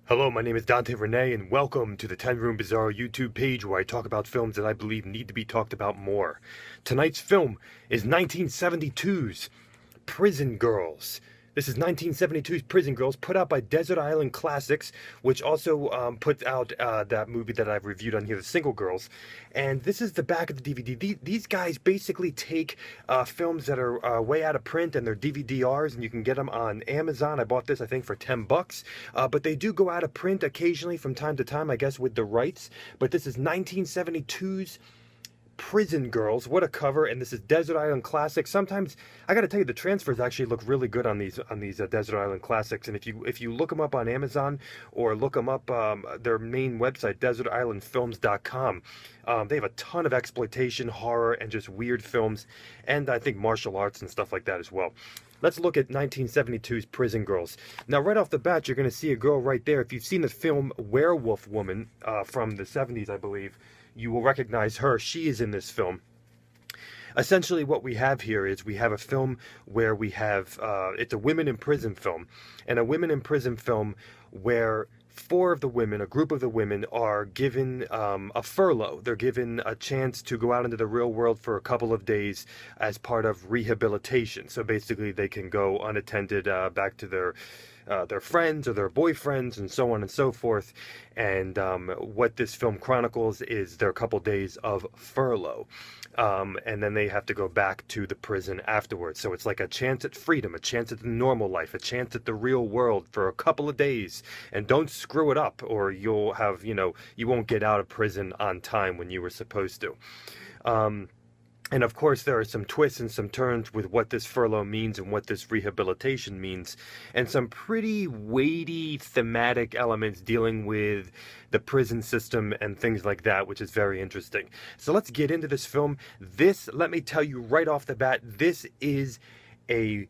Hello, my name is Dante Renee, and welcome to the 10 Room Bizarro YouTube page where I talk about films that I believe need to be talked about more. Tonight's film is 1972's Prison Girls. This is 1972's Prison Girls, put out by Desert Island Classics, which also put out that movie that I've reviewed on here, The Single Girls. And this is the back of the DVD. These guys basically take films that are way out of print, and they're DVD-Rs, and you can get them on Amazon. I bought this, I think, for 10 bucks. But they do go out of print occasionally from time to time, I guess, with the rights. But this is 1972's Prison Girls. What a cover! And this is Desert Island Classics. Sometimes I got to tell you, the transfers actually look really good on these Desert Island Classics. And if you look them up on Amazon or look them up their main website, desertislandfilms.com, they have a ton of exploitation, horror, and just weird films, and I think martial arts and stuff like that as well. Let's look at 1972's Prison Girls. Now, right off the bat, you're going to see a girl right there. If you've seen the film Werewolf Woman from the 70s, I believe, you will recognize her. She is in this film. Essentially, what we have here is we have a film where we have, it's a women in prison film, and a women in prison film where four of the women, a group of the women, are given a furlough. They're given a chance to go out into the real world for a couple of days as part of rehabilitation. So basically, they can go unattended back to their friends or their boyfriends and so on and so forth. And what this film chronicles is their couple days of furlough. And then they have to go back to the prison afterwards. So it's like a chance at freedom, a chance at the normal life, a chance at the real world for a couple of days. And don't screw it up, or you'll have, you won't get out of prison on time when you were supposed to. And of course, there are some twists and some turns with what this furlough means and what this rehabilitation means, and some pretty weighty thematic elements dealing with the prison system and things like that, which is very interesting. So let's get into this film. Let me tell you right off the bat, this is a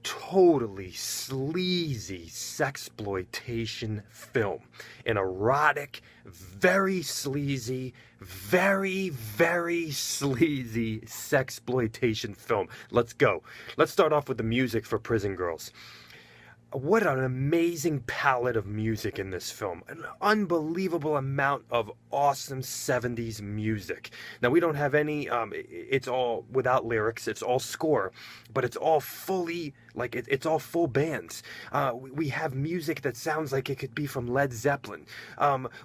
totally sleazy sexploitation film. An erotic, very sleazy, very, very sleazy sexploitation film. Let's go. Let's start off with the music for Prison Girls. What an amazing palette of music in this film. An unbelievable amount of awesome 70s music. Now, we don't have any, it's all without lyrics, it's all score, but it's all fully, it's all full bands. We have music that sounds like it could be from Led Zeppelin.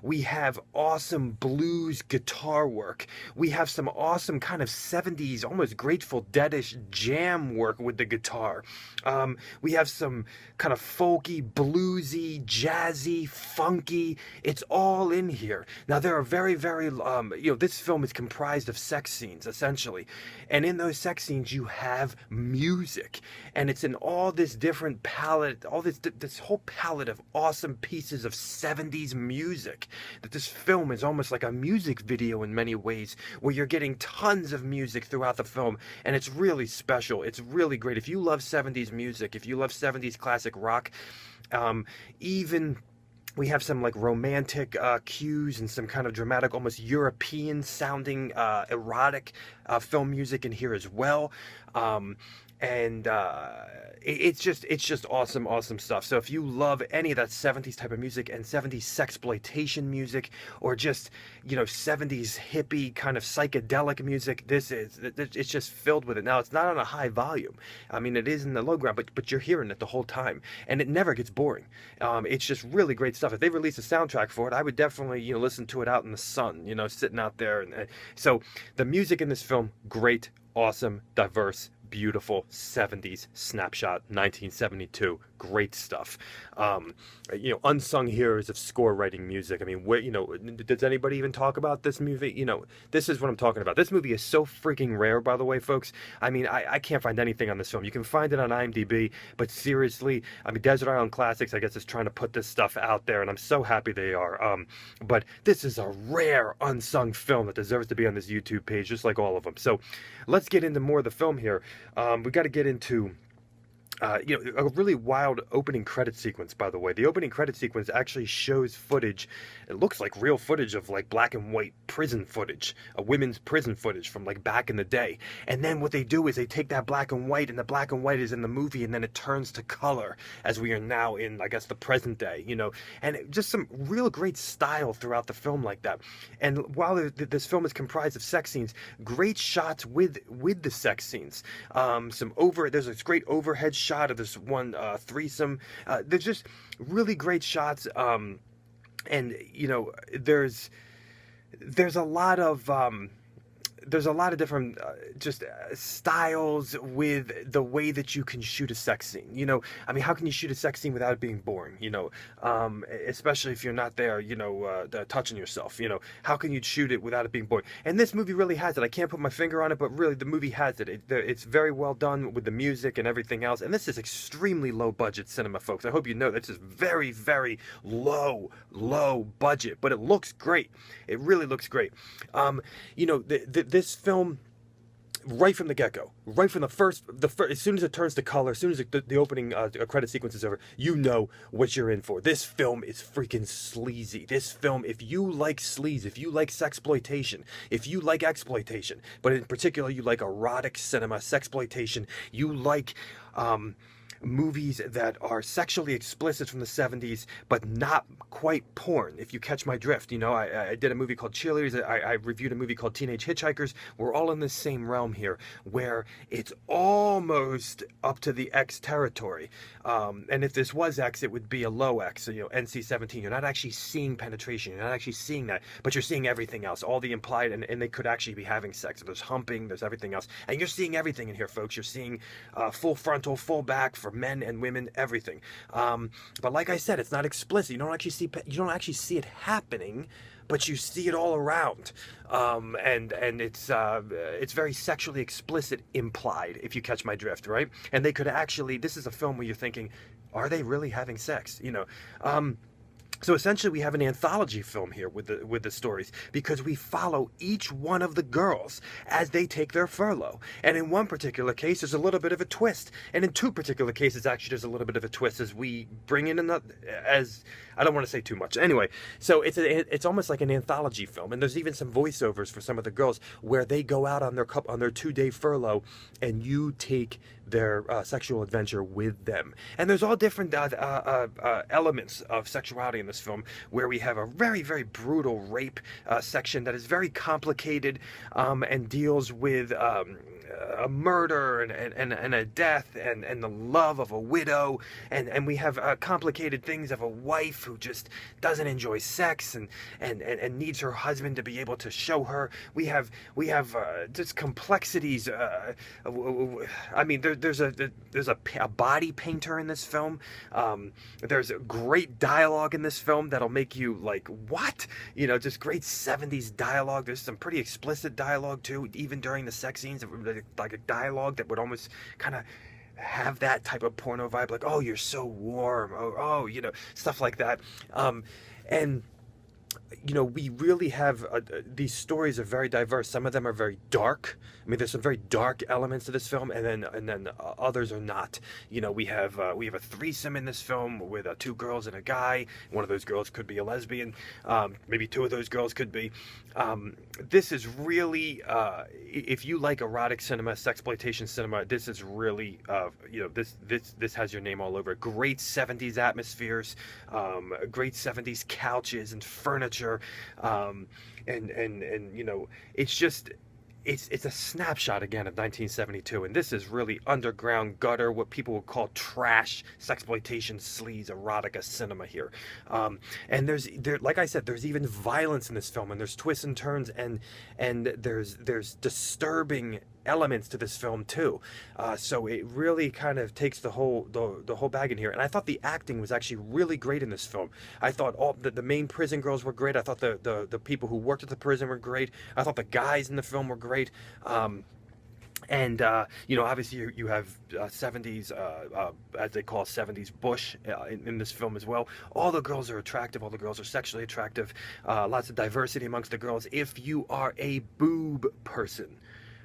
We have awesome blues guitar work. We have some awesome kind of 70s, almost Grateful Dead-ish jam work with the guitar. We have some kind of folky, bluesy, jazzy, funky. It's all in here. Now, there are very, very, this film is comprised of sex scenes, essentially. And in those sex scenes, you have music. And it's in all this different palette, all this whole palette of awesome pieces of 70s music, that this film is almost like a music video in many ways, where you're getting tons of music throughout the film. And it's really special. It's really great. If you love 70s music, if you love 70s classic rock, even we have some like romantic cues and some kind of dramatic, almost European sounding erotic film music in here as well. And it's just awesome stuff. So if you love any of that 70s type of music and 70s sexploitation music, or just 70s hippie kind of psychedelic music, it's just filled with it. Now, it's not on a high volume. I mean, it is in the low ground, but you're hearing it the whole time, and it never gets boring. It's just really great stuff. If they released a soundtrack for it, I would definitely listen to it out in the sun, sitting out there. And so the music in this film, great, awesome, diverse, beautiful 70s snapshot, 1972. Great stuff. Unsung heroes of score writing music. I mean, does anybody even talk about this movie? This is what I'm talking about. This movie is so freaking rare, by the way, folks. I mean, I can't find anything on this film. You can find it on IMDb, but seriously, I mean, Desert Island Classics, I guess, is trying to put this stuff out there, and I'm so happy they are. But this is a rare, unsung film that deserves to be on this YouTube page, just like all of them. So let's get into more of the film here. We got to get into a really wild opening credit sequence, by the way. The opening credit sequence actually shows footage. It looks like real footage of like black and white prison footage, a women's prison footage from like back in the day. And then what they do is they take that black and white, and the black and white is in the movie, and then it turns to color as we are now in, I guess, the present day, and just some real great style throughout the film like that. And while this film is comprised of sex scenes, great shots with the sex scenes. There's this great overhead shot of this one threesome. There's just really great shots, and there's a lot of different styles with the way that you can shoot a sex scene. I mean, how can you shoot a sex scene without it being boring? Especially if you're not there, touching yourself. How can you shoot it without it being boring? And this movie really has it. I can't put my finger on it, but really the movie has it. It's very well done with the music and everything else. And this is extremely low budget cinema, folks. I hope you know this is very, very low budget, but it looks great. It really looks great. This film, right from the get-go, right from the first, as soon as it turns to color, as soon as the opening credit sequence is over, you know what you're in for. This film is freaking sleazy. This film, if you like sleaze, if you like sexploitation, if you like exploitation, but in particular you like erotic cinema, sexploitation, you like movies that are sexually explicit from the 70s, but not quite porn, if you catch my drift. I did a movie called Cheerleaders. I reviewed a movie called Teenage Hitchhikers. We're all in the same realm here, where it's almost up to the X territory. And if this was X, it would be a low X, NC-17. You're not actually seeing penetration. You're not actually seeing that, but you're seeing everything else, all the implied, and they could actually be having sex. There's humping, there's everything else. And you're seeing everything in here, folks. You're seeing full frontal, full back for men and women, everything. But like I said, it's not explicit. You don't actually see it happening, but you see it all around. And it's very sexually explicit implied, if you catch my drift, right? And they could actually, this is a film where you're thinking, are they really having sex? So essentially, we have an anthology film here with the stories, because we follow each one of the girls as they take their furlough. And in one particular case, there's a little bit of a twist, and in two particular cases, actually, there's a little bit of a twist as we bring in another. As I don't want to say too much. Anyway, so it's almost like an anthology film, and there's even some voiceovers for some of the girls where they go out on their 2-day furlough, and you take their sexual adventure with them. And there's all different elements of sexuality in this film, where we have a very, very brutal rape section that is very complicated, and deals with a murder and a death and the love of a widow, and we have complicated things of a wife who just doesn't enjoy sex and needs her husband to be able to show her. We have just complexities. I mean, there's a body painter in this film. There's a great dialogue in this film that'll make you like, what? Just great 70s dialogue. There's some pretty explicit dialogue too, even during the sex scenes, like a dialogue that would almost kind of have that type of porno vibe, like, oh, you're so warm, oh, stuff like that. And we really have these stories are very diverse. Some of them are very dark. I mean, there's some very dark elements to this film, and then others are not. We have a threesome in this film with 2 girls and a guy. One of those girls could be a lesbian. Maybe 2 of those girls could be. This is really, if you like erotic cinema, sexploitation cinema, this is really, this has your name all over it. Great 70s atmospheres, great 70s couches and furniture, and it's just. It's a snapshot again of 1972, and this is really underground gutter, what people would call trash, sexploitation, sleaze, erotica cinema here. And like I said, there's even violence in this film, and there's twists and turns, and there's disturbing elements to this film too. So it really kind of takes the whole bag in here. And I thought the acting was actually really great in this film. I thought all the main prison girls were great. I thought the people who worked at the prison were great. I thought the guys in the film were great. And obviously you have 70s, as they call 70s Bush in this film as well. All the girls are attractive. All the girls are sexually attractive. Lots of diversity amongst the girls. If you are a boob person,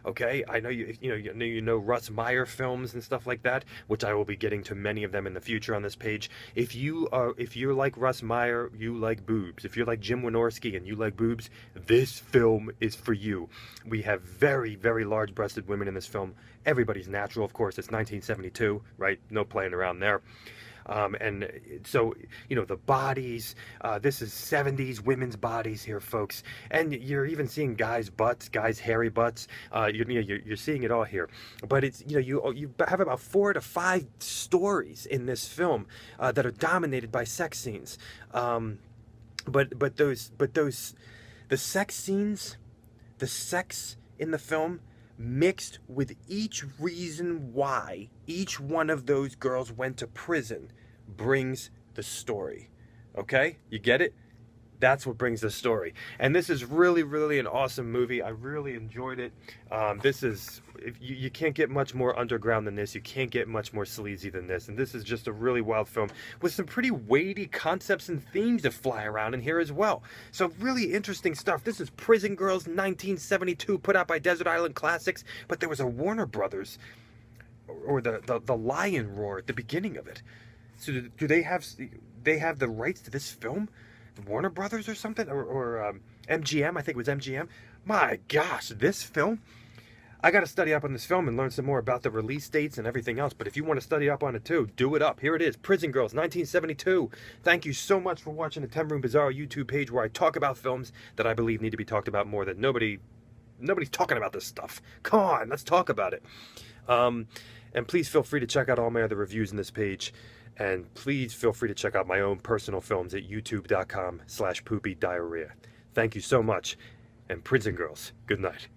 Okay, I know you know Russ Meyer films and stuff like that, which I will be getting to many of them in the future on this page. If you're like Russ Meyer, you like boobs. If you're like Jim Wynorski and you like boobs, this film is for you. We have very, very large-breasted women in this film. Everybody's natural, of course. It's 1972, right? No playing around there. And so, the bodies, this is 70s women's bodies here, folks. And you're even seeing guys' butts, guys' hairy butts. You're seeing it all here. But it's, you have about 4 to 5 stories in this film that are dominated by sex scenes. But the sex scenes, the sex in the film, mixed with each reason why each one of those girls went to prison, brings the story. Okay? You get it? That's what brings the story. And this is really, really an awesome movie. I really enjoyed it. You can't get much more underground than this. You can't get much more sleazy than this. And this is just a really wild film with some pretty weighty concepts and themes to fly around in here as well. So really interesting stuff. This is Prison Girls 1972, put out by Desert Island Classics. But there was a Warner Brothers, or the Lion Roar at the beginning of it. So do they have the rights to this film? Warner Brothers or something, or MGM. I think it was MGM. My gosh, this film, I got to study up on this film and learn some more about the release dates and everything else. But if you want to study up on it too, do it up. Here it is, Prison Girls 1972. Thank you so much for watching the 10 Room Bizarro YouTube page, where I talk about films that I believe need to be talked about more. That nobody's talking about this stuff. Come on, let's talk about it. And please feel free to check out all my other reviews in this page. And please feel free to check out my own personal films at youtube.com/poopydiarrhea. Thank you so much. And Prison Girls, good night.